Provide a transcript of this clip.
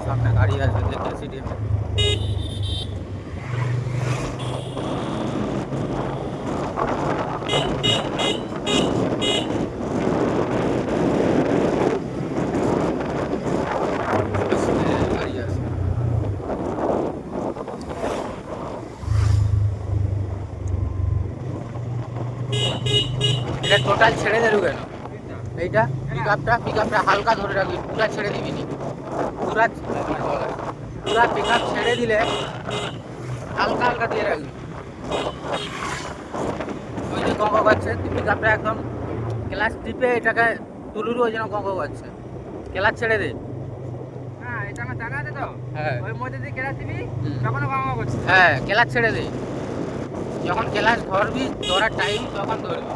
সামনে গাড়ি আসবে দেখে সিটি গাড়ি আসবে। এটা টোটাল ছেড়ে দেবো কেন? এইটা পিকআপটা হালকা ধরে রাখবি, পুরা ছেড়ে দিবি নি। পুরা পুরা পিকআপ ছেড়ে দিলে হালকা হালকা দিয়ে রাখবি। ওই যে গঙ্গ করছে পিকআপটা একদম ক্লাচ টিপে এটাকে তুলুরু ওই জন্য গঙ্গ করছে। ক্লাচ ছেড়ে দে। হ্যাঁ, এটা আমার জানা আছে তো। হ্যাঁ ওই মধ্যে দিয়ে ক্লাচ দিবি, তখন গঙ্গা করছে। হ্যাঁ, ক্লাচ ছেড়ে দে। যখন ক্লাচ ধরবি ধরার টাইম তখন ধরবি।